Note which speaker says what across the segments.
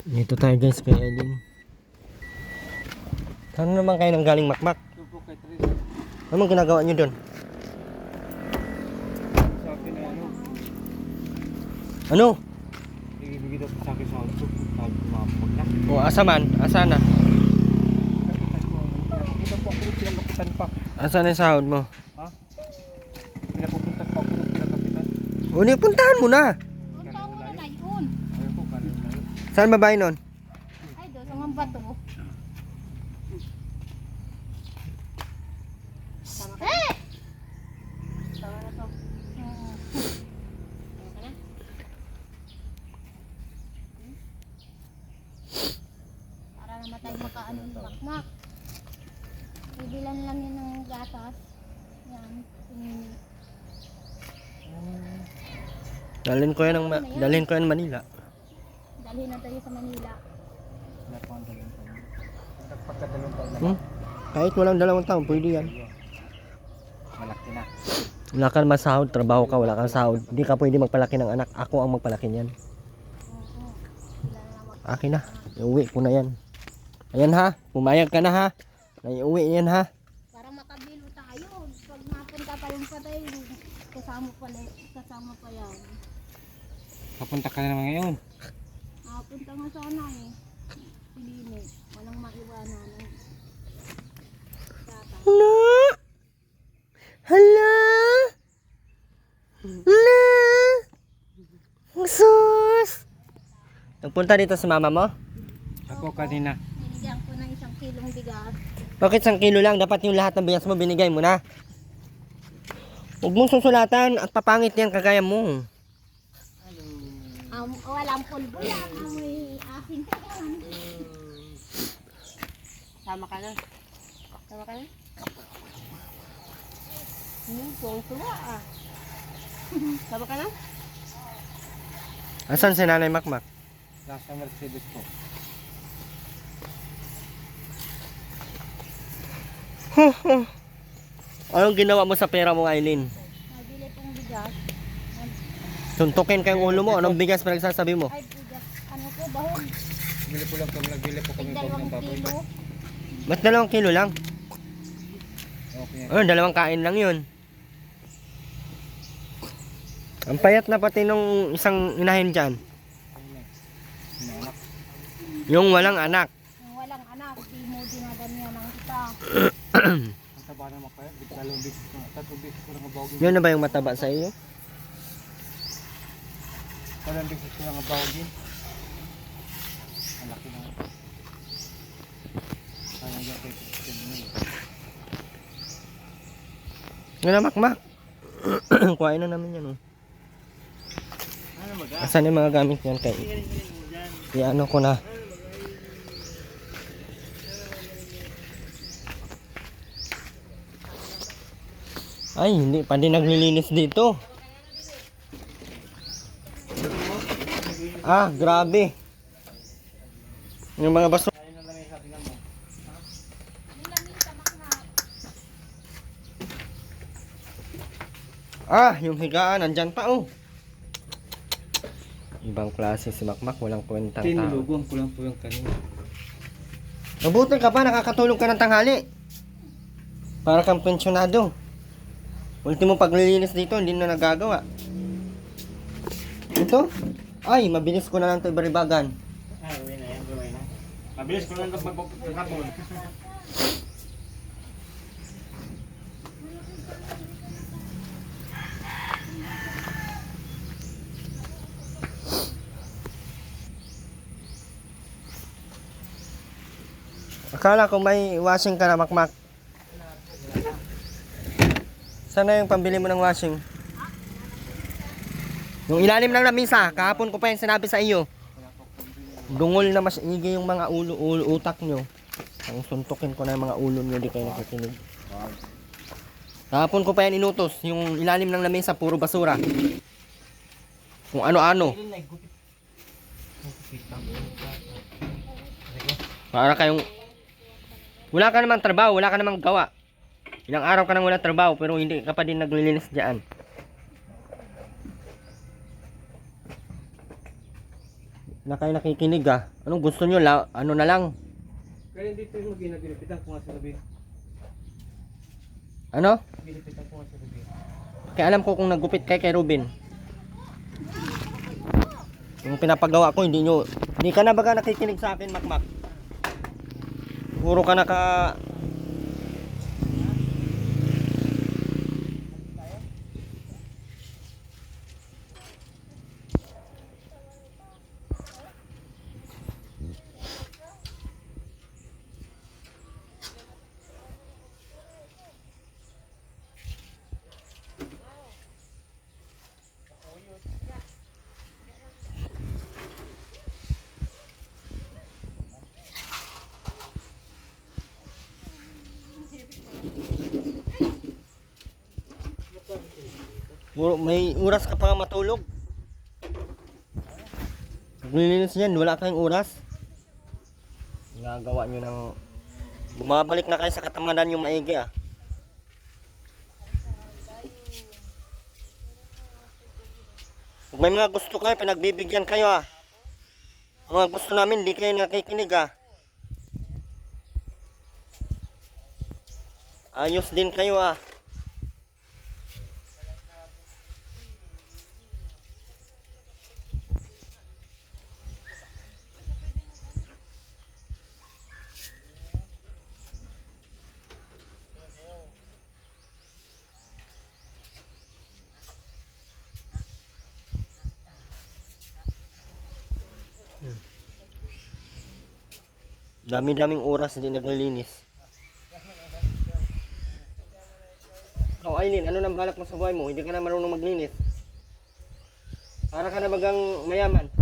Speaker 1: Dito tayo guys kay Eileen. Saan naman kayo nang galing Makmak? Anong ginagawa nyo doon?
Speaker 2: Sa akin na ano,
Speaker 1: Ano?
Speaker 2: ibigay daw sa akin sa auto. Sabi ko mapag na.
Speaker 1: O asa man? Asa na?
Speaker 2: Kita po ako pinakapitan pa.
Speaker 1: Asa na yung sahod mo?
Speaker 2: Ha? Pinapupunta pa ako ng pinakapitan.
Speaker 1: O di puntahan mo na.
Speaker 3: Punta mo na yun.
Speaker 2: Ayaw ko, kanin na yun.
Speaker 1: Saan babae nun?
Speaker 3: Ay, doon sa mga bato. Eh! Tama na to. Para naman tayo makaano ng Makmak. Bibilan lang yun ng gatas. Yan. Pinini.
Speaker 1: Dalhin ko yan Manila.
Speaker 3: Dalhin na tayo sa Manila.
Speaker 2: Pinapang dalawang taon. Pagkadalawang taon na.
Speaker 1: Kahit walang 2 taon, pwede yan.
Speaker 2: Malaki na.
Speaker 1: Wala ka naman sahod, trabaho ka, wala kang sahod. Hindi ka pwede magpalaki ng anak. Ako ang magpalaki niyan.
Speaker 3: Oo. Sila na lang
Speaker 1: Akin na. Iuwi ko na yan. Ayan ha. Pumayag ka na ha. Naiuwi yan ha.
Speaker 3: para makabilo tayo. Pag napunta pa yung patay, kasama pa yan.
Speaker 2: Papunta ka na naman ngayon.
Speaker 3: Punta nga sana eh. Pilini. Walang maiwanan.
Speaker 1: Hala! Hala! Hala! Sus! Nagpunta dito sa mama mo?
Speaker 2: Ako kanina.
Speaker 3: Binigyan ko ng 1 kilong bigas.
Speaker 1: Bakit 1 kilo lang? Dapat yung lahat ng bigas mo binigay mo na. Huwag mong susulatan at papangit yan kagaya mo.
Speaker 3: Walang pulbo yan. Amoy asin pa yan. Sama ka na. Sama ka na? Tuwa ah. Sama ka na?
Speaker 1: Asan si Nanay Makmak?
Speaker 2: Nasa Mercedes ko.
Speaker 1: Anong ginawa mo sa pera mo, Eileen?
Speaker 3: Nabili pong bigas.
Speaker 1: Suntukin kayong ulo mo. Anong bigas pa nagsasabi mo?
Speaker 3: Ay, bigas. Ano po, bahon?
Speaker 2: Nagbili po kami po ng
Speaker 3: 2
Speaker 2: baboy.
Speaker 3: kilo.
Speaker 1: Ba't 2 kilo lang?
Speaker 2: Okay.
Speaker 1: Ano, 2 kain lang yun. Ang payat na pati nung isang inahin dyan.
Speaker 2: Anak.
Speaker 1: Yung walang anak.
Speaker 3: Yung walang anak, di mo dinaganyan ng kita.
Speaker 2: Ang taba naman kaya. Dalawang bisis ko. 3 bisis ko lang mabawagin.
Speaker 1: Yun na ba yung mataba sa iyo?
Speaker 2: Dalawang bisis ko lang mabawagin. Malaki na. Sayang yung kay Christian mo eh.
Speaker 1: Yun na, Makmak. Kuhain na namin yan. Oh.
Speaker 2: Ano maga?
Speaker 1: Asan yung mga gamit yan kay? Iano ko na. Ay, hindi pa din naglilinis dito. Ah, grabe. Yung mga baso. Ah, yung higaan, nandyan pa oh. Ibang klase si Makmak, walang kwentang tao.
Speaker 2: Tinulugan ko lang po yung kanina.
Speaker 1: Mabuti ka pa, nakakatulog ka ng tanghali. Para kang pensyonado. Ultimo paglilinis dito, hindi na nagagawa. Ito? Ay, mabilis ko na lang ito ibaribagan.
Speaker 2: Ah, gawin na yan, gawin na. Mabilis ko lang magpapapapapapon.
Speaker 1: Akala ko may washing ka na, Makmak. Sana yung pambili mo ng washing? Yung ilalim ng lamisa, kahapon ko pa yung sinabi sa iyo. Dungol na mas igi yung mga utak nyo. Ang suntukin ko na yung mga ulo nyo, di kayo nakikinig. Kahapon ko pa yan inutos, yung ilalim ng lamisa, puro basura. Kung ano-ano. Para kayong... Wala ka namang trabaho, wala ka namang gawa. Ilang araw ka nang wala trabaho, pero hindi ka pa din naglilinis dyan. Na kayo nakikinig ah. Anong gusto nyo? Ano na lang?
Speaker 2: Kaya dito yung ginapitan ko nga sa gabi.
Speaker 1: Ano?
Speaker 2: Ginapitan ko nga sa gabi.
Speaker 1: Kaya alam ko kung naggupit kay Ruben. Yung pinapagawa ko, hindi ka na baga nakikinig sa akin, Makmak. Puro ka may oras ka pa matulog. Naglilinis yan, wala kayong oras. Nagawa nyo ng bumabalik na kayo sa katamaran yung maigi ah. Kung may mga gusto kayo, pinagbibigyan kayo ah. Ang mga gusto namin, di kayo nakikinig ah. Ayos din kayo ah. Dami-daming oras hindi naglilinis. Ikaw Aileen, ano nang balak mo sa buhay mo? Hindi ka na marunong maglinis. Para ka na bagang mayaman.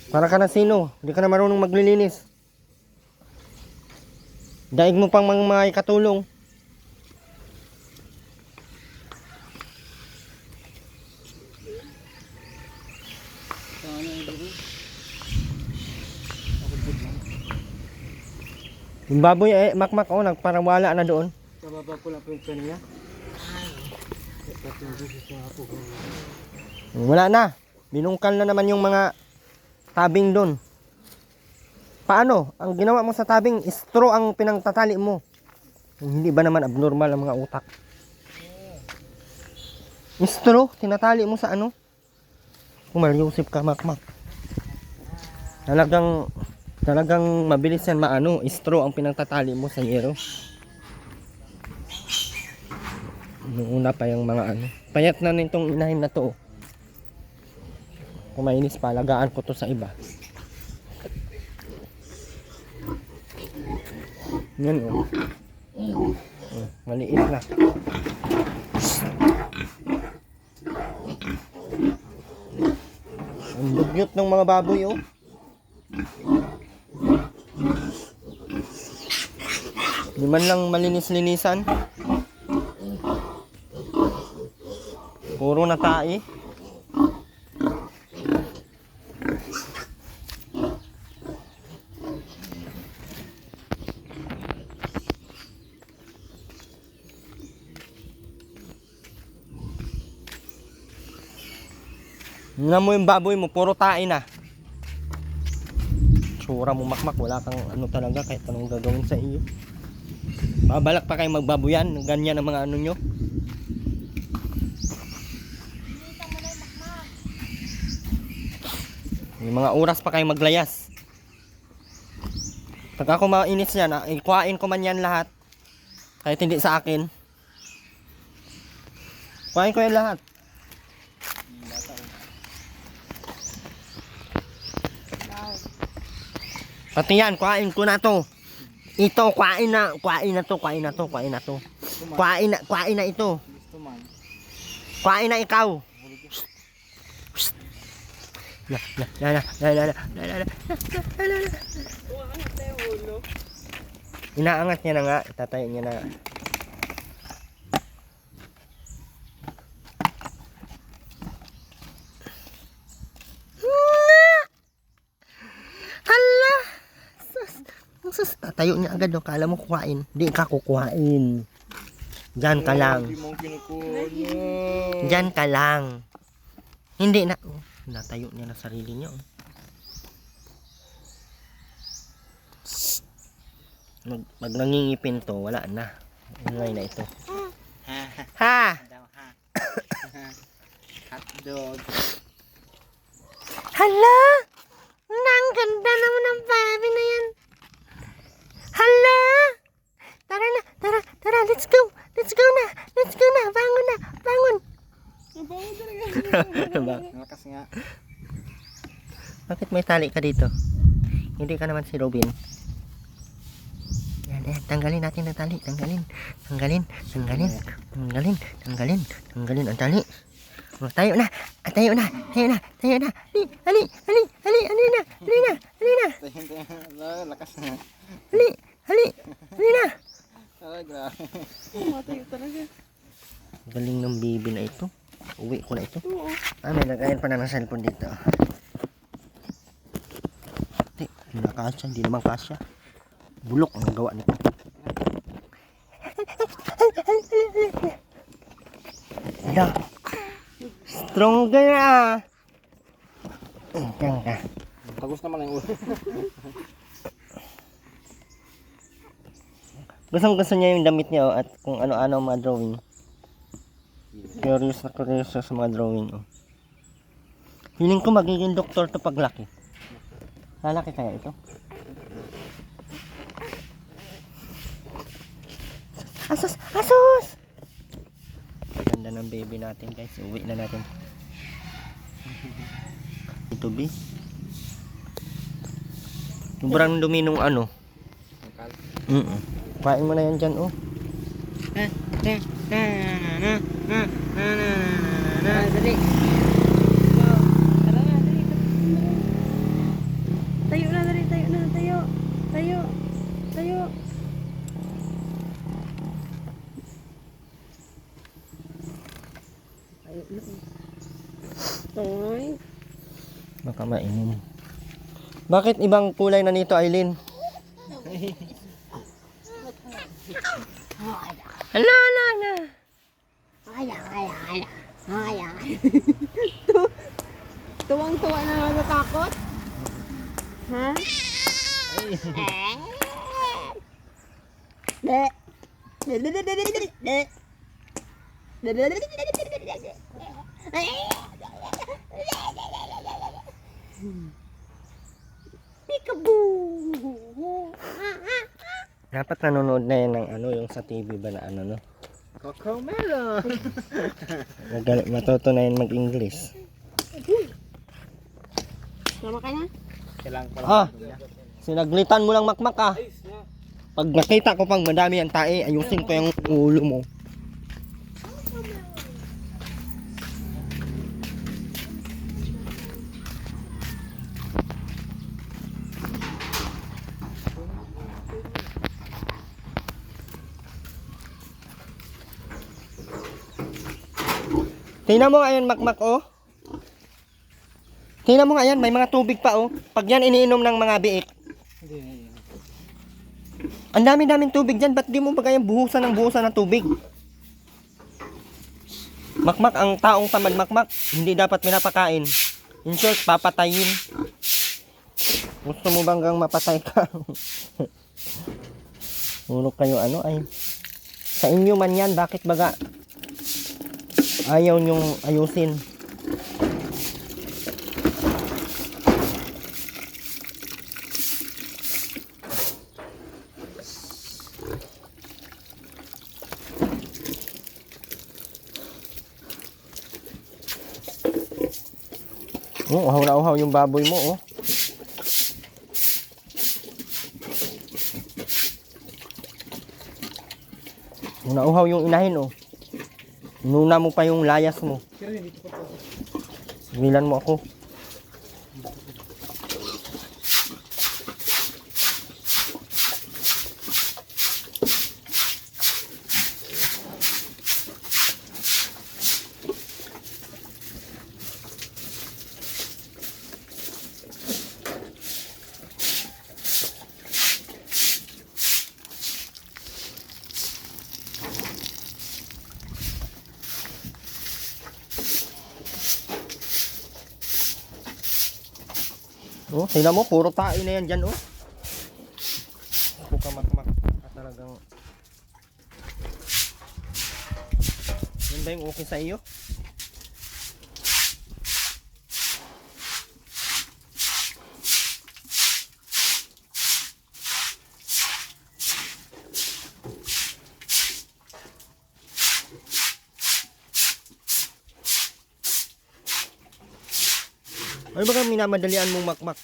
Speaker 1: Para ka na sino? Hindi ka na marunong maglilinis. Daig mo pang mga katulong. Yung baboy Makmak nagparawala na doon.
Speaker 2: Kababa ko lang po yung pen niya.
Speaker 1: Wala na. Binungkal na naman yung mga tabing doon. Paano? Ang ginawa mo sa tabing, straw ang pinangtatali mo. Hindi ba naman abnormal ang mga utak? Straw, tinatali mo sa ano? Kumalyusip ka, Makmak. Talagang mabilis yan maano, straw ang pinagtatali mo sa yero. Noong una pa yung mga ano. Payat na nitong inahin na to. Kung mainis pa, lagaan ko to sa iba. Yan o. Maliit na. Ang dugyot ng mga baboy oh. Di man lang malinis-linisan. Puro na tae. Nga mo yung baboy mo, puro tae na. Tsura mo Makmak, wala kang ano talaga kahit anong gagawin sa iyo. Babalak pa kayo magbaboyan, ganyan ang mga ano nyo. May mga oras pa kayo maglayas. Pag ako mainis yan, ikuhain ko man yan lahat. Kahit hindi sa akin. Kuhain ko yan lahat. Pati yan, kuhain ko na to. Ito, kuhain na to. Kuhain na ito. Kuhain na ikaw. Inaangat niya na nga, itatayo niya na. Tatayo niya agad, no? Kala mo kukuhain. Hindi ka kukuhain. Diyan ka lang.
Speaker 2: Hindi mo kinukuha.
Speaker 1: Diyan ka lang. Hindi na. Oh, natayo niya na sarili niya. Oh. Pag nangingipin to, wala na. Ingay na ito. Ha!
Speaker 2: Hotdog.
Speaker 1: Hala! Ang ganda naman ng baby na yan. Hala! Tara na, tara, let's go. Let's go na, bangon na, bangon.
Speaker 2: Malakas nga.
Speaker 1: Bakit may tali ka dito? Hindi ka naman si Robin. Yan, tanggalin natin ang tali, tanggalin ang tali. Oh, tayo na. Hali na.
Speaker 2: Lakas nga.
Speaker 1: Hali na.
Speaker 2: Oh, grabe.
Speaker 3: Matayo talaga.
Speaker 1: Galing ng baby na ito. Uwi ko na ito. May lagayan pa na ng cellphone dito. Hindi na kasya, hindi naman kasya. Bulok ang gawa nito. Hala. Stronger na. Diyan ka.
Speaker 2: Tagus naman ang ulo.
Speaker 1: Gusto niya yung damit niya at kung ano-ano mga drawing. Curious siya sa mga drawing. Feeling ko magiging doktor to paglaki. Lalaki kaya ito? Asus! Ganda ng baby natin guys. Uwi na natin. Ito B. Sobrang dumi nung ano. Kain mo na yan dyan oh.
Speaker 3: Dali. Tara na, dali. Tayo na, dali. Tayo. Ay.
Speaker 1: Baka mainom. Bakit ibang kulay na nito, Aileen? Hala.
Speaker 3: Tuwang-tuwa na natatakot? Ha? Peekaboo!
Speaker 1: Dapat nanonood na yan ng ano, yung sa TV ba na ano, no?
Speaker 2: Cocomelon.
Speaker 1: Matuto na yan mag-English.
Speaker 3: Sama ka na?
Speaker 2: Kailangan ko lang.
Speaker 1: Ah! Sinaglitan mo lang makmak ah. Pag nakita ko pang madami ang tae, ayusin ko yung ulo mo. Tingnan mo nga yan, makmak oh. Tingnan mo nga yan, may mga tubig pa oh. Pag yan iniinom ng mga biik.
Speaker 2: Hindi.
Speaker 1: Ang dami-daming tubig dyan, ba't di mo ba kayang buhusan ng tubig? Makmak, ang taong tamad makmak, hindi dapat pinapakain. In short, papatayin. Gusto mo bang gang mapatay ka? Ulog kayo ano ay. Sa inyo man yan, bakit baga ayaw nyong ayusin? Oh, uhaw na uhaw yung baboy mo, oh. Nauhaw yung inahin, oh. Inuna mo pa yung layas mo. Bilan mo ako. Oh, tingnan mo, puro tae na yan dyan, oh. Pukamakmak ka talagang. Yan ba yung okay sa iyo? Ano ba kang minamadalian mong makmak?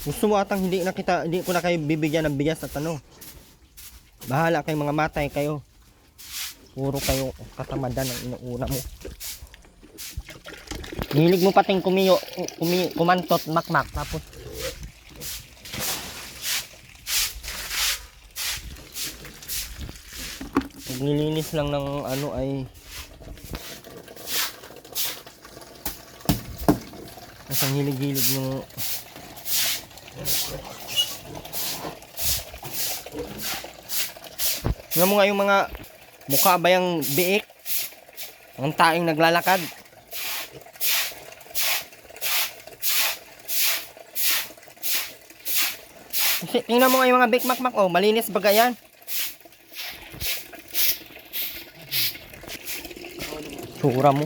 Speaker 1: Gusto mo atang hindi ko na kayo bibigyan ng bigas at ano. Bahala kayo mga matay kayo. Puro kayo katamadan ang inuuna mo. Hilig mo pating kumantot makmak tapos nililinis lang ng ano ay isang hilig-hilig yung nga mo nga yung mga mukha ba yung biik ang taing naglalakad. Kasi tingnan mo nga yung mga biik makmak, oh, malinis baga yan. Sura mo.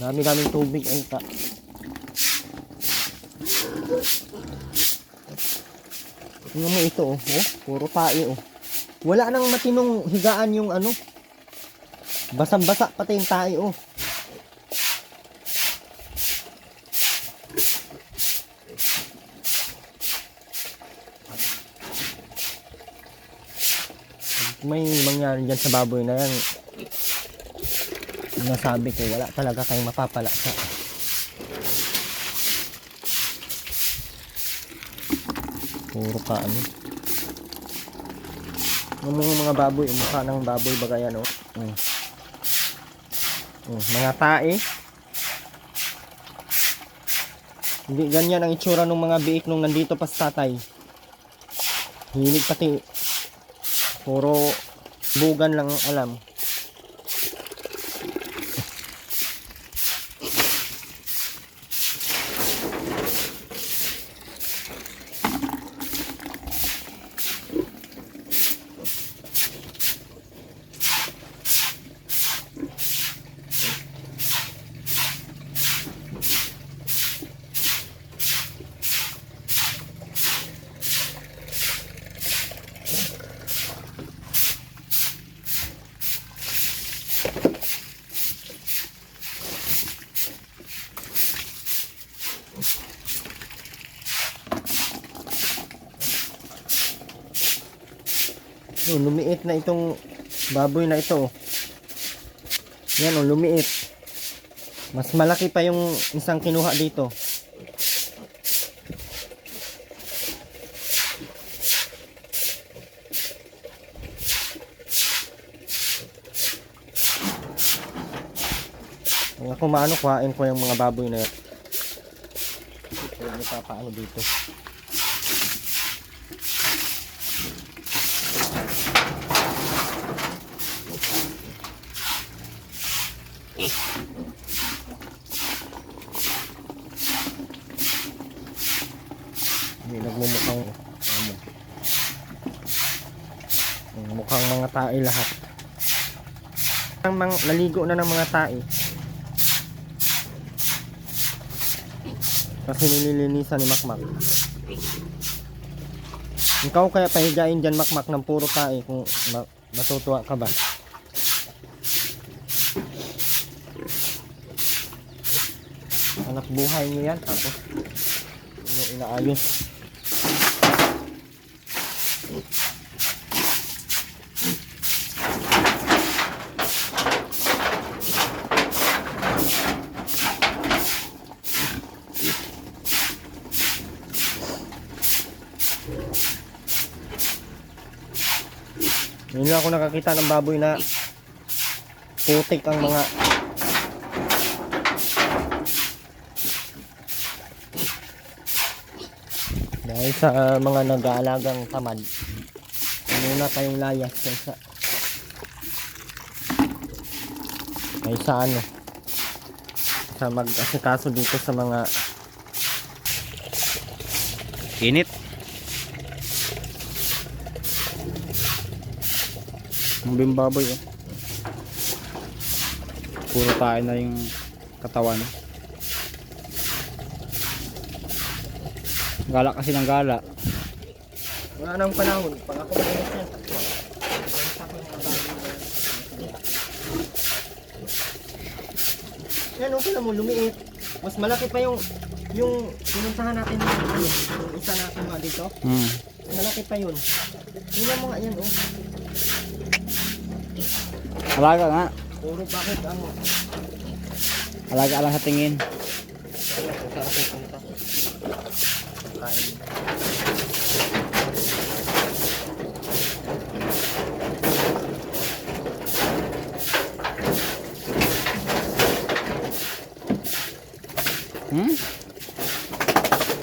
Speaker 1: Dami-daming tubig ay ta. Tingnan mo ito, oh. Oh, puro tae, oh. Wala nang matinong higaan yung ano. Basang-basa pati yung tae, oh. May mangyari dyan sa baboy na yan. Nasabi ko, wala talaga kayong mapapala sa puro ka ano. Yung mga baboy, mukha ng baboy baga yan, oh. Mga tae. Hindi ganyan ang itsura ng mga biik nung nandito pa sa tatay. Hilig pati puro bugan lang ang alam. Oh, lumiit na itong baboy na ito. Yan, oh, lumiit. Mas malaki pa yung isang kinuha dito. Kung ako maano, kuhain ko yung mga baboy na yan. Kaya may papaano dito. Hindi nagmumukhang mukhang mga tae lahat. Naligo na ng mga tae kasi nililinisan ni Makmak. Ikaw kaya pahigain dyan Makmak ng puro tae kung matutuwa ka ba? Anak buhay nyo yan tapos inaayos. Ngayon lang ako nakakita ng baboy na putik ang mga Dahil sa mga nag-aalagang tamad, muna tayong layas kaysa ano, sa mag-asikaso dito sa mga
Speaker 2: Init. Ang bimbaboy oh. Puro tayo na yung katawan. Gala kasi ng gala.
Speaker 1: wala nang panahon. Pag ako mainit yan. Yan, okay na mo, lumiit. Mas malaki pa yung pinuntahan natin ng ano, yung isa natin mga dito. Mas malaki pa yun. Tingnan mo nga yan, oh.
Speaker 2: Alaga nga.
Speaker 1: Puro bakit ang...
Speaker 2: Alaga lang sa tingin.
Speaker 1: Kain.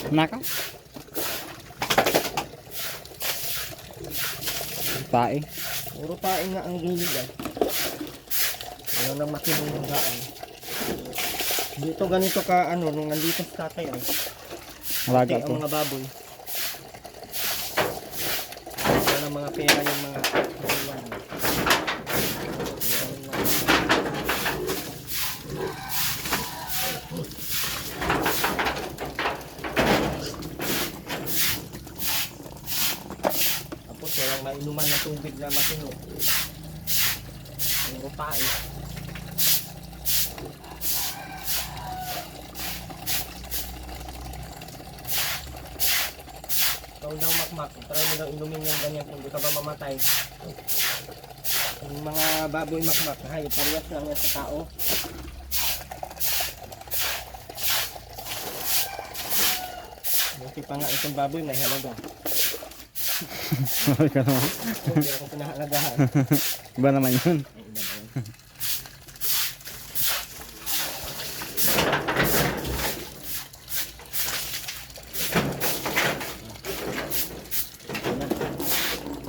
Speaker 2: Naka. Tae.
Speaker 1: Puro paing nga ang gilid ay. Ano nang makinig ng gaan. Dito ganito ka ano, nung nandito sa tatay ay.
Speaker 2: Alaga
Speaker 1: Ang
Speaker 2: to.
Speaker 1: mga baboy. Wala ng mga pera yung mga iwan. Tapos walang mainuman na tubig na matino. Ang upae. Ikaw daw makmak, try mo daw inumin yung ganyan kung di ka ba mamatay. Yung mga baboy makmak, hay, parehas lang yan sa tao. Buti pa nga itong baboy may halaga. Pero kung pinahalagahan,
Speaker 2: Iba naman yun.
Speaker 1: ay iba na yun.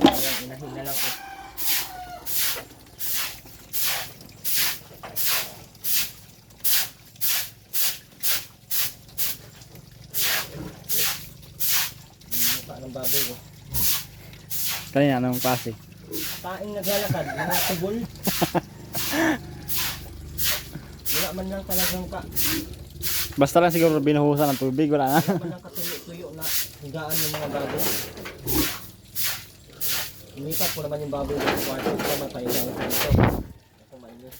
Speaker 1: Ayan, inahin na lang ko. Mukha ng baboy ko.
Speaker 2: Kanina anong klase?
Speaker 1: Paing naglalakad, mga tubol. Wala man lang talagang
Speaker 2: Basta lang siguro binuhusan ng tubig. Wala na.
Speaker 1: wala man lang katuyo-tuyo na higaan ng mga baboy. Inipat ko naman yung baboy sa kwarto, kamatay lang dito. Ako mainis.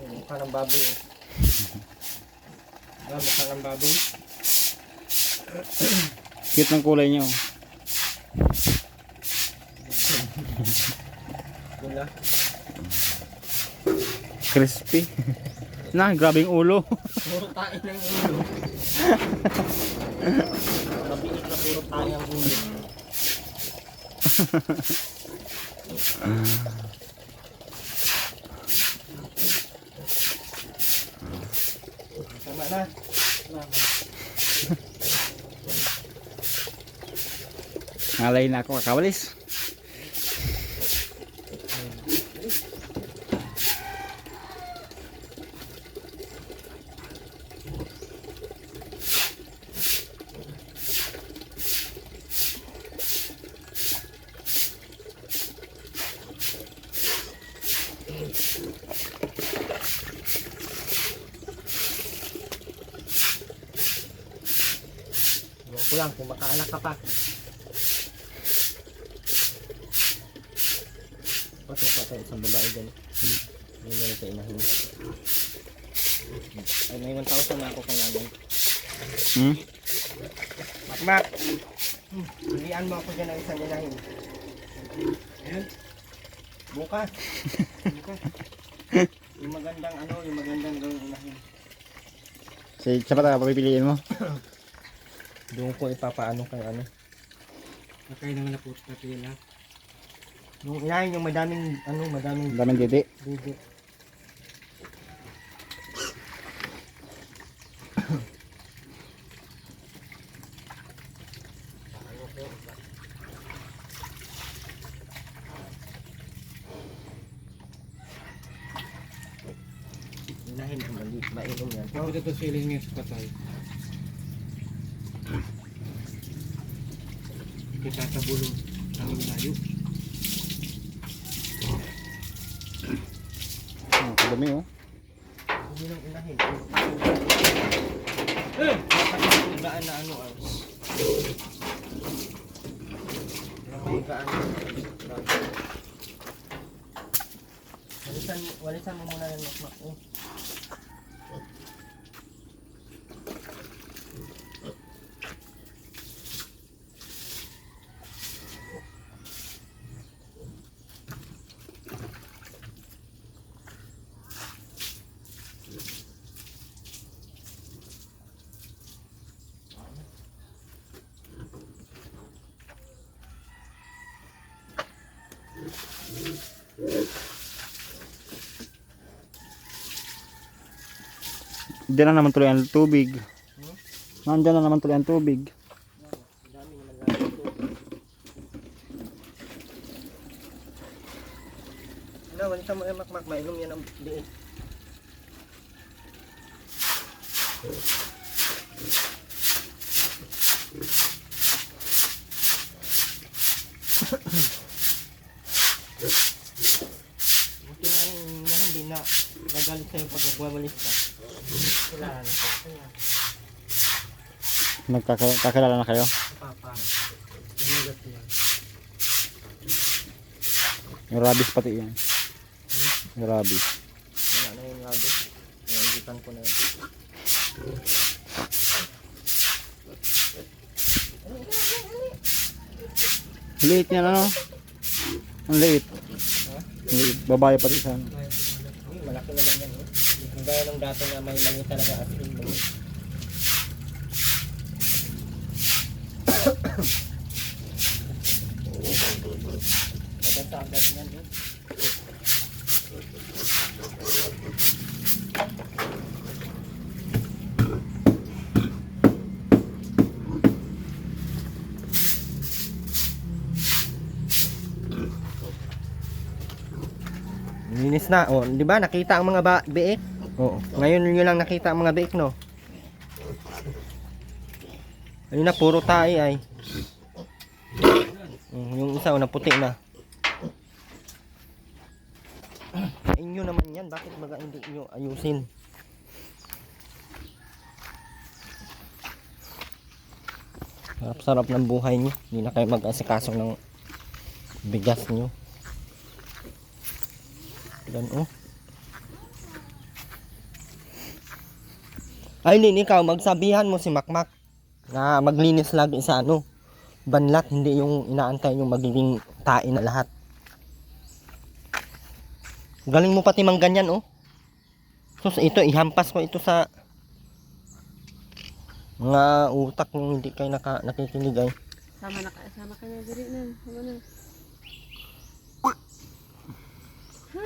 Speaker 1: Mukha ng baboy eh. Mukha ng baboy.
Speaker 2: Cute ng kulay niyo.
Speaker 1: Wala.
Speaker 2: Crispy. Na, grabe yung ulo.
Speaker 1: Puro tayo ng ulo. Mabiit na puro tayo ang ulo. Tama na.
Speaker 2: Ngalay na ako kakawalis.
Speaker 1: Iwan ko lang kung makaanak ka pa. Ba't napatay isang babae dyan? Hindi na ito inahin. Ay, may 1,000 na ako kay nanay. Makmak! Pilihan mo ako dyan ng isang inahin. Ayan. Bukas. Bukas. Yung magandang ano, yung magandang gawin unahin.
Speaker 4: Sa pata papipiliin mo.
Speaker 1: Doon ko ipapaano kay ano.
Speaker 2: Nakaya naman na po pila.
Speaker 1: Yung inahin yung madaming ano, madaming
Speaker 4: Ang daming titi.
Speaker 1: bibi. Inahin ang mali, mainom yan.
Speaker 2: Pag ito feeling niya sa patay. Kita sa bulong ang layo.
Speaker 4: Ang dami oh.
Speaker 1: Hindi nang inahin. Napakita gaan na ano ah. Napakita gaan. Walisan mo muna ng makmak eh.
Speaker 4: Diyan na naman tuloy ang tubig. Nandiyan na naman tuloy ang tubig.
Speaker 1: Dami naman lang ito. Ano, walisan mo yung makmak. Mainom yan ang diin. Buti nga yung na hindi na nagalit sa'yo pag nagwawalis ka. Wala na po.
Speaker 4: Nagkakilala na kayo?
Speaker 1: Papa. Tinagat niya.
Speaker 4: Yung rabies pati yan. Yung rabies.
Speaker 1: Wala na yung rabbit. Naingitan ko na yun.
Speaker 4: Liit niya ano? Ang liit. Ang liit. Babae pati sana.
Speaker 1: Malaki naman yan. Kung gaya ng dato na may mali talaga as in. Maganda agad yan. Linis na. Oh, 'di ba? Nakita ang mga biik? Oo. Ngayon niyo lang nakita ang mga biik, no? Ayun na, puro tae ay. Yung isa na puti na. Inyo naman yan. Bakit baga hindi nyo ayusin? Sarap-sarap ng buhay nyo. Hindi na kayo mag-asikaso ng bigas nyo. Yan oh. Aileen, ikaw magsabihan mo si Makmak na maglinis lagi sa ano, banlat, hindi yung inaantay yung magiging tae na lahat. Galing mo pati mang ganyan oh. So ito ihampas ko ito sa mga utak ng hindi kayo nakikinig ay.
Speaker 5: Sama ka na diri na. Sama na. Ha?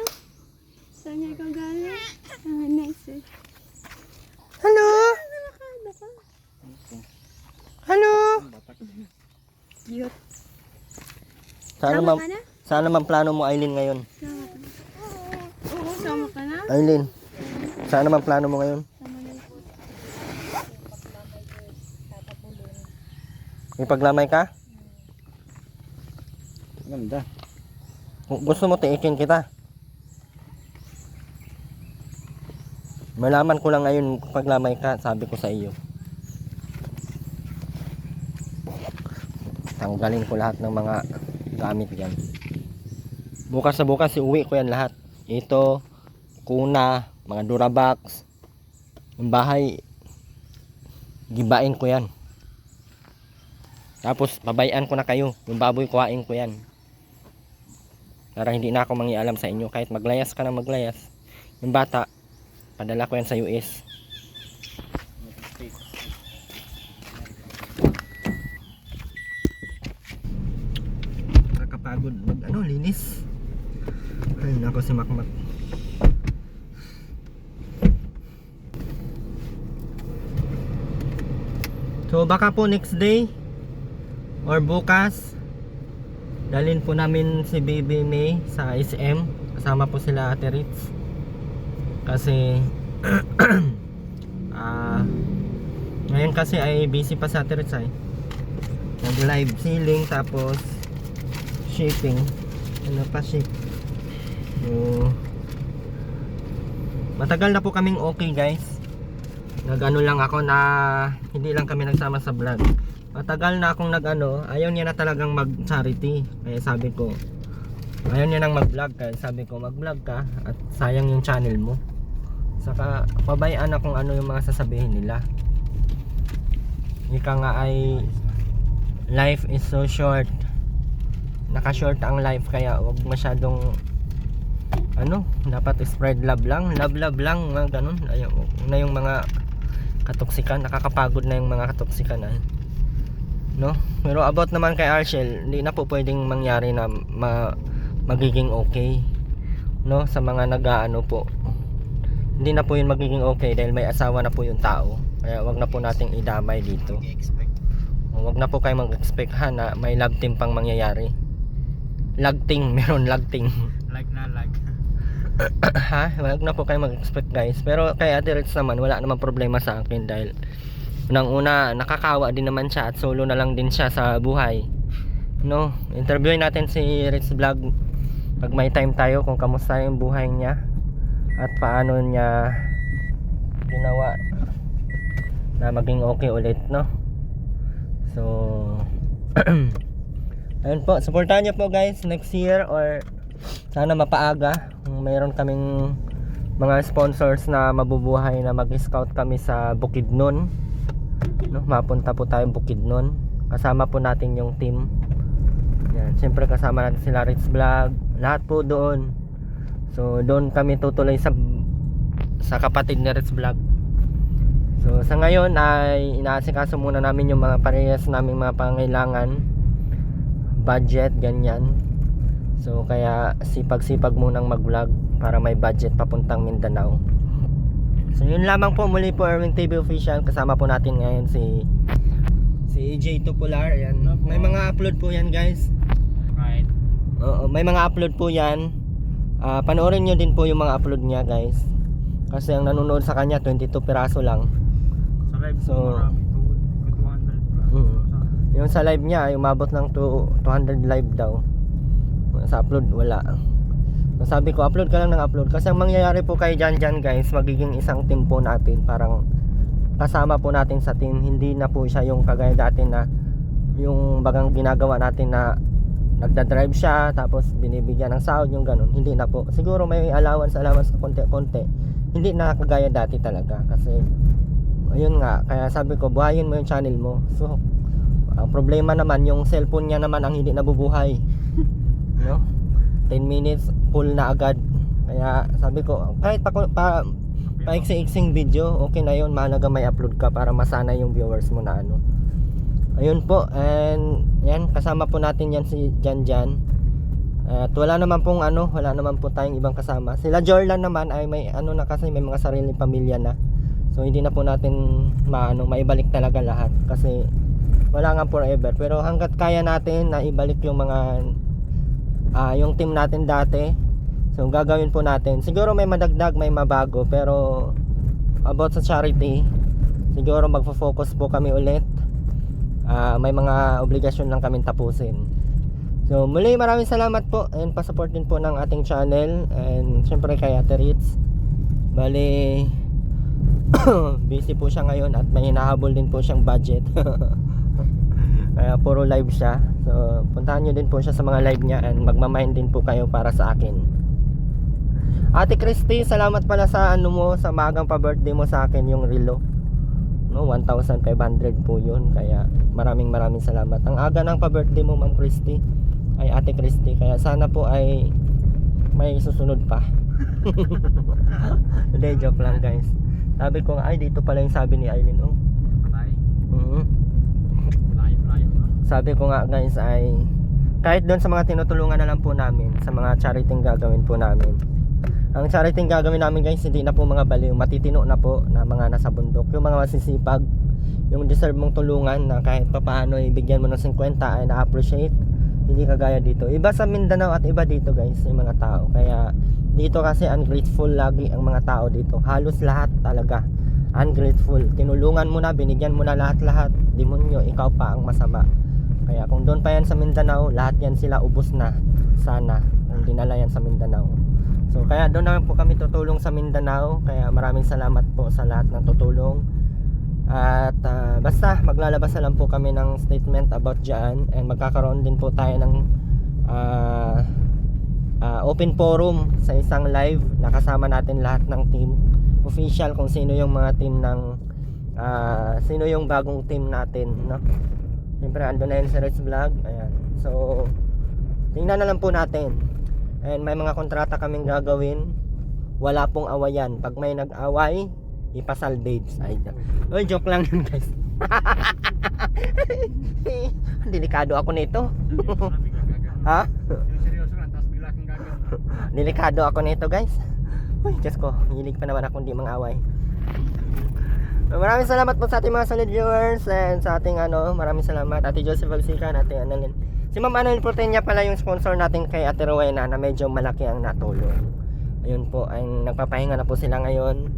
Speaker 5: Saan niya ikaw galing? Ah, nice eh.
Speaker 1: Hello?
Speaker 5: Nakakada ka.
Speaker 1: Hello?
Speaker 5: Cute.
Speaker 1: Saan
Speaker 5: Sama
Speaker 1: naman,
Speaker 5: ka na?
Speaker 1: saan naman plano mo Aileen ngayon?
Speaker 5: Sama ka na. Oo, sama ka na.
Speaker 1: Aileen, saan naman plano mo ngayon?
Speaker 5: Sama na po.
Speaker 1: May paglamay ka?
Speaker 4: Ganda.
Speaker 1: Kung gusto mo tiikin kita. Malaman ko lang ngayon kung paglamay ka, sabi ko sa iyo. Tanggalin ko lahat ng mga gamit dyan. Bukas sa bukas, iuwi ko yan lahat. Ito, kuna, mga Durabox. Yung bahay, gibain ko yan. Tapos, babayan ko na kayo. Yung baboy, kuhain ko yan. Para hindi na ako mangialam sa inyo. Kahit maglayas ka na maglayas. Yung bata, padala ko yan sa US. Nakakapagod mag linis. Ay nako si Makmak. So baka po next day or bukas dalhin po namin si Baby May sa SM. Kasama po sila Ate Ritz. Kasi ngayon kasi ay busy pa sa Ate Ritz ay. Nag live selling tapos shipping. Ano pa ship. So, matagal na po kaming okay guys. Nag-ano lang ako na hindi lang kami nagsama sa vlog. Matagal na akong ayaw niya na talagang mag-charity. Kaya sabi ko, ayaw niya nang mag-vlog. Kaya sabi ko, mag-vlog ka at sayang yung channel mo. Saka pabayaan na kung ano yung mga sasabihin nila. Ika nga ay life is so short. Naka-short ang life kaya wag masyadong dapat spread love lang, love lang, mga ganun. Ayaw na yung mga katoksikan, nakakapagod na yung mga katoksikan no? Pero about naman kay Arshel, hindi na po pwedeng mangyari na magiging okay, no? Sa mga po, hindi na po yun magiging okay dahil may asawa na po yung tao. Kaya wag na po nating idamay dito. Wag na po kayo mag-expect na may love team pang mangyayari. Lagting, meron lagting.
Speaker 2: Like na like.
Speaker 1: Ha? Wag na po kayo mag-expect guys. Pero kay Ate Ritz naman, wala namang problema sa akin dahil unang-una, nakakawa din naman siya at solo na lang din siya sa buhay. No? Interviewin natin si Ritz Vlog pag may time tayo kung kamusta yung buhay niya at paano niya ginawa na maging okay ulit, no? So ayun po, supportahan niyo po guys next year or sana mapaaga. Mayroon kaming mga sponsors na mabubuhay na mag-scout kami sa Bukidnon, no? Mapunta po tayong Bukidnon. Kasama po natin yung team. Yan, siyempre kasama natin sila Ritz Vlog, lahat po doon. So doon kami tutuloy sa kapatid ni Ritz Vlog. So sa ngayon ay inaasikaso muna namin yung mga parehas naming mga pangailangan, budget, ganyan. So kaya sipag-sipag munang mag-vlog para may budget papuntang Mindanao. So yun lamang po, muli po Erwin TV Official. Kasama po natin ngayon si AJ Tupular. Ayan. May mga upload po yan guys.
Speaker 2: Right.
Speaker 1: Oo, may mga upload po yan. Panoorin nyo din po yung mga upload niya guys. Kasi ang nanonood sa kanya 22 piraso lang.
Speaker 2: Sa live
Speaker 1: So,
Speaker 2: marami to 200.
Speaker 1: Yung sa live niya ay umabot ng 200 live daw. Sa upload wala. So, sabi ko upload ka lang ng upload. Kasi ang mangyayari po kay Jan guys, magiging isang team po natin. Parang kasama po natin sa team. Hindi na po siya yung kagaya dati na yung bagang ginagawa natin na nagda-drive siya tapos binibigyan ng sahod, yung ganun. Hindi na po. Siguro may allowance sa konti-konti. Hindi na kagaya dati talaga. Kasi ayun nga, kaya sabi ko buhayin mo yung channel mo. So ang problema naman, yung cellphone niya naman ang hindi nabubuhay. No? 10 minutes full na agad. Kaya sabi ko kahit paiksi-iksing video, okay na yun. Mahalaga may upload ka para masana yung viewers mo na ayun po. And yan, kasama po natin yan si Jan. At wala naman pong wala naman po tayong ibang kasama. Sila Jordan naman ay may na kasi may mga sariling pamilya na. So hindi na po natin maibalik talaga lahat kasi wala nga forever. Pero hanggat kaya natin na ibalik yung mga yung team natin dati, so gagawin po natin. Siguro may madagdag, may mabago, pero about sa charity, siguro magfo-focus po kami ulit. May mga obligasyon lang kaming tapusin. So muli maraming salamat po and pa-support din po ng ating channel. And syempre kay Ate Ritz, bali busy po siya ngayon at may hinahabol din po siyang budget. Kaya puro live siya. So puntahan nyo din po siya sa mga live niya and magmamind din po kayo para sa akin. Ate Christy, salamat pala sa mo, sa magang pa-birthday mo sa akin, yung relo. No, 1,500 po yun. Kaya maraming salamat. Ang aga ng pa-birthday mo, Ma'am Christy, ay Ate Christy. Kaya sana po ay may susunod pa. Hindi, joke lang guys. Sabi ko nga, ay dito pala yung sabi ni Aileen, oh.
Speaker 2: Patay.
Speaker 1: Mhm.
Speaker 2: Layo no?
Speaker 1: Sabi ko nga guys ay kahit doon sa mga tinutulungan na lang po namin, sa mga charity gagawin po namin. Ang charity gagawin namin guys, hindi na po mga baliw, matitino na po na mga nasa bundok. Yung mga masisipag, yung deserve mong tulungan na kahit papaano ibigyan mo ng 50 ay na-appreciate. Hindi kagaya dito. Iba sa Mindanao at iba dito guys, yung mga tao. Kaya dito kasi ungrateful lagi ang mga tao dito. Halos lahat talaga ungrateful. Tinulungan mo na, binigyan mo na lahat-lahat. Demonyo, ikaw pa ang masama. Kaya kung doon pa yan sa Mindanao, lahat yan sila ubos na. Sana kung dinala yan sa Mindanao. So kaya doon naman po kami tutulong sa Mindanao. Kaya maraming salamat po sa lahat ng tutulong. At basta maglalabas na lang po kami ng statement about dyan. And magkakaroon din po tayo ng open forum sa isang live. Nakasama natin lahat ng team official, kung sino yung mga team ng sino yung bagong team natin, no? Siyempre andun na yun sa Reds Vlog. Ayan. So tingnan na lang po natin. And may mga kontrata kaming gagawin. Wala pong awayan. Pag may nag-away, ipasalvage. Ay, oy, joke lang yun guys. Delikado ako nito. Ha?
Speaker 2: Seryoso lang, tapos bigla kang gagawin.
Speaker 1: Delikado ako nito guys. Uy, Diyos ko, hilig pa naman ako hindi mang-away. Maraming salamat po sa ating mga solid viewers. And sa ating maraming salamat Ate Joseph Bagsikan, Ate Annalyn. Si Ma'am Annalyn Porteña pala yung sponsor natin kay Ate Rowena na medyo malaki ang natulong. Ayun po, ay nagpapahinga na po sila ngayon.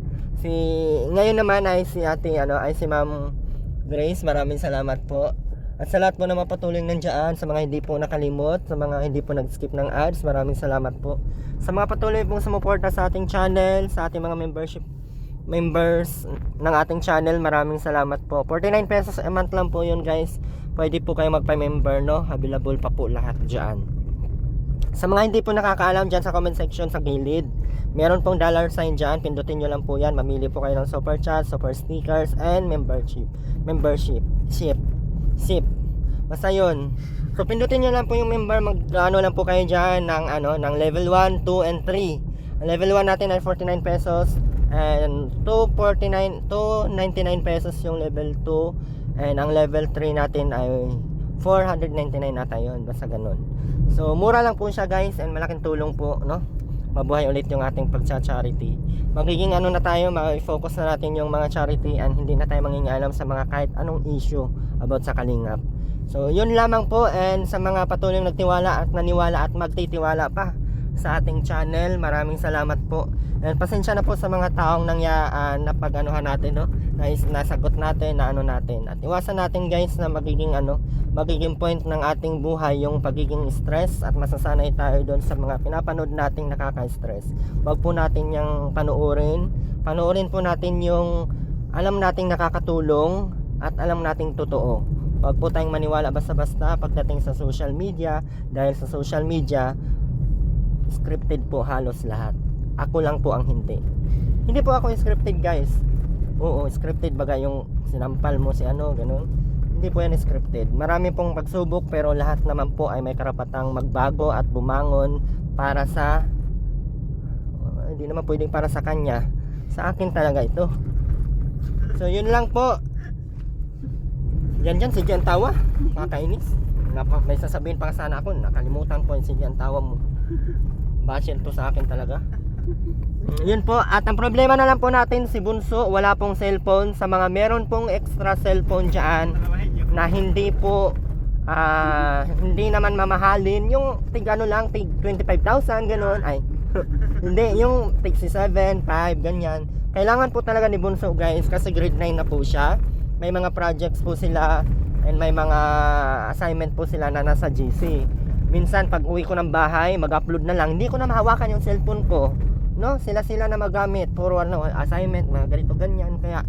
Speaker 1: Ngayon naman ay si Ate ay si Ma'am Grace. Maraming salamat po. At sa lahat po na mapatuloy nandiyan, sa mga hindi po nakalimot, sa mga hindi po nag-skip ng ads, maraming salamat po. Sa mga patuloy pong sumuporta sa ating channel, sa ating mga members ng ating channel, maraming salamat po. 49 pesos a month lang po yun guys. Pwede po kayo magpa-member, no? Available pa po lahat dyan. Sa mga hindi po nakakaalam dyan sa comment section sa gilid, meron pong dollar sign dyan. Pindutin nyo lang po yan. Mamili po kayo ng super chat, super stickers, and membership. Sip. Basta yun. So pindutin nyo lang po yung member. Mag-ano lang po kayo dyan ng level 1, 2, and 3. Ang level 1 natin ay 49 pesos. And 299 pesos yung level 2. And ang level 3 natin ay 499 ata yun. Basta ganun. So mura lang po siya guys. And malaking tulong po, no? Mabuhay ulit yung ating pagcha-charity. Magiging na tayo, mag-focus na natin yung mga charity. And hindi na tayo mangingialam sa mga kahit anong issue about sa Kalingap. So yun lamang po. And sa mga patuloy nagtiwala at naniwala at magtitiwala pa sa ating channel, maraming salamat po. And pasensya na po sa mga taong napag-anuhan natin, no? Nasagot natin, natin. At iwasan natin guys na magiging point ng ating buhay yung pagiging stress at masasanay tayo doon sa mga pinapanood nating nakaka-stress. Wag po natin yung panuorin po natin yung alam nating nakakatulong at alam nating totoo. Wag po tayong maniwala basta-basta pagdating sa social media, dahil sa social media scripted po halos lahat. Ako lang po ang hindi. Hindi po ako scripted guys. Oo, scripted baga yung sinampal mo si ganun. Hindi po yan scripted. Marami pong pagsubok pero lahat naman po ay may karapatang magbago at bumangon para sa hindi naman pwedeng para sa kanya. Sa akin talaga ito. So yun lang po. Yan si Gian tawa. Kakainis. May sasabihin pa sana ako. Nakalimutan ko yung si Gian tawa mo. Basher to sa akin talaga. Yun po. At ang problema na lang po natin, si Bunso wala pong cellphone. Sa mga meron pong extra cellphone dyan na hindi po hindi naman mamahalin, yung tig 25,000 gano'n, ay hindi, yung tig 7, 5 ganyan. Kailangan po talaga ni Bunso guys, kasi grade 9 na po siya. May mga projects po sila and may mga assignment po sila na nasa GC. Minsan pag uwi ko ng bahay, mag-upload na lang, hindi ko na mahawakan yung cellphone ko, no? Sila na magamit, puro assignment, mga ganito ganyan. Kaya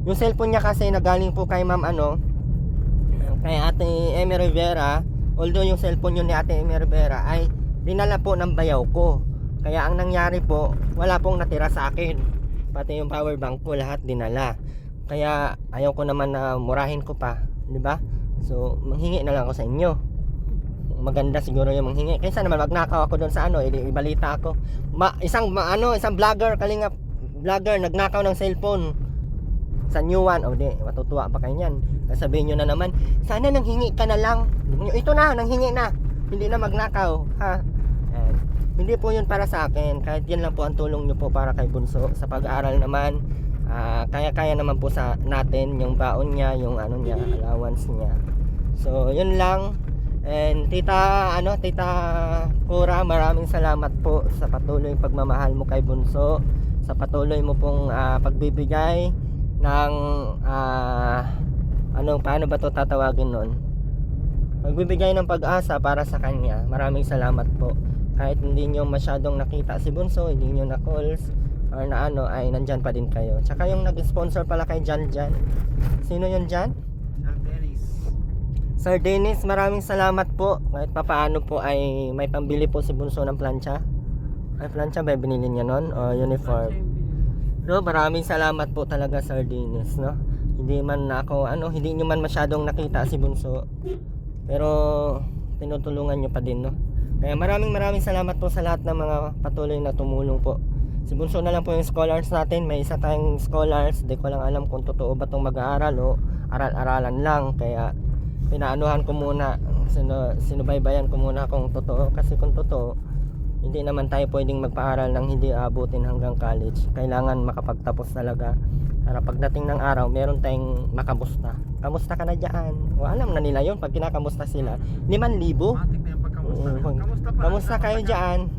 Speaker 1: yung cellphone niya kasi nagaling po kay Ma'am kay Ate Amy Rivera. Although yung cellphone yun ni Ate Amy Rivera ay dinala po ng bayaw ko. Kaya ang nangyari po, wala pong natira sa akin. Pati yung power bank ko lahat dinala. Kaya ayaw ko naman na murahin ko pa, di ba? So manghingi na lang ako sa inyo. maganda siguro yung manghingi. Kaysa naman magnakaw ako doon sa ano, ibalita ako. Isang vlogger, kalingap vlogger, nagnakaw ng cellphone sa new one. O di, matutuwa pa kayo niyan. Sabihin nyo na naman, sana nanghingi ka na lang. Ito na, nanghingi na. Hindi na magnakaw. Ha? Yan. Hindi po yun para sa akin. Kahit yan lang po ang tulong nyo po para kay Bunso. Sa pag-aaral naman, kaya-kaya naman po sa natin yung baon niya, yung ano niya, allowance niya. So, yun lang. And Tita Cora, maraming salamat po sa patuloy pagmamahal mo kay Bunso, sa patuloy mo pong pagbibigay ng paano ba to tatawagin nun? Pagbibigay ng pag-asa para sa kanya. Maraming salamat po. Kahit hindi nyo masyadong nakita si Bunso, hindi nyo na calls or na ay nandyan pa din kayo. Tsaka yung nag-sponsor pala kay Jan. Sino yun Jan? Sir Dennis, maraming salamat po. Kahit papaano po ay may pambili po si Bunso ng plancha. Ay plancha ba binili niya nun? O uniform? No, maraming salamat po talaga Sir Dennis, no? Hindi nyo man masyadong nakita si Bunso. Pero tinutulungan nyo pa din, no? Kaya maraming salamat po sa lahat ng mga patuloy na tumulong po. Si Bunso na lang po yung scholars natin. May isa tayong scholars. Di ko lang alam kung totoo ba itong mag-aaral o aral-aralan lang. Kaya pinaanuhan ko muna, sinubaybayan ko muna kung totoo. Kasi kung totoo, hindi naman tayo pwedeng magpaaral ng hindi aabutin hanggang college. Kailangan makapagtapos talaga para pagdating ng araw meron tayong makamusta. Kamusta ka na dyan? O alam na nila yun pag kinakamusta sila. 5,000. Kamusta kayo dyan?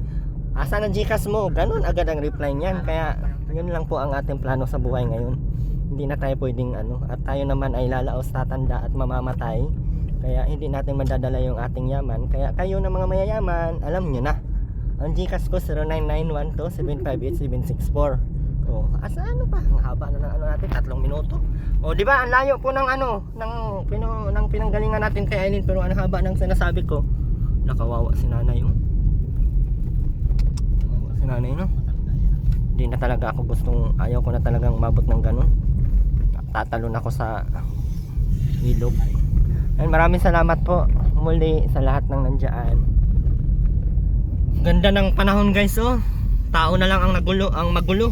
Speaker 1: Asa na Gcash mo? Ganun agad ang reply niyan. Kaya yun lang po ang ating plano sa buhay ngayon. Hindi na tayo pwedeng at tayo naman ay lalaos, tatanda at mamamatay. Kaya hindi natin madadala yung ating yaman. Kaya kayo na mga mayayaman, alam nyo na. Ang Gcash ko 099127586764. Oh, asa pa? Ang haba na ng natin, 3 minuto. Oh, di ba? Ang layo po ng ng pinanggalingan natin kay Eileen, pero ang haba ng sinasabi ko. Nakawawa si nanay, oh. Nakawawa si nanay, no? Hindi na talaga ako ayaw ko na talagang mabot ng ganun. Tatalon ako sa ilog. And maraming salamat po muli sa lahat ng nandiyan. Ganda ng panahon guys, oh. Tao na lang ang magulo.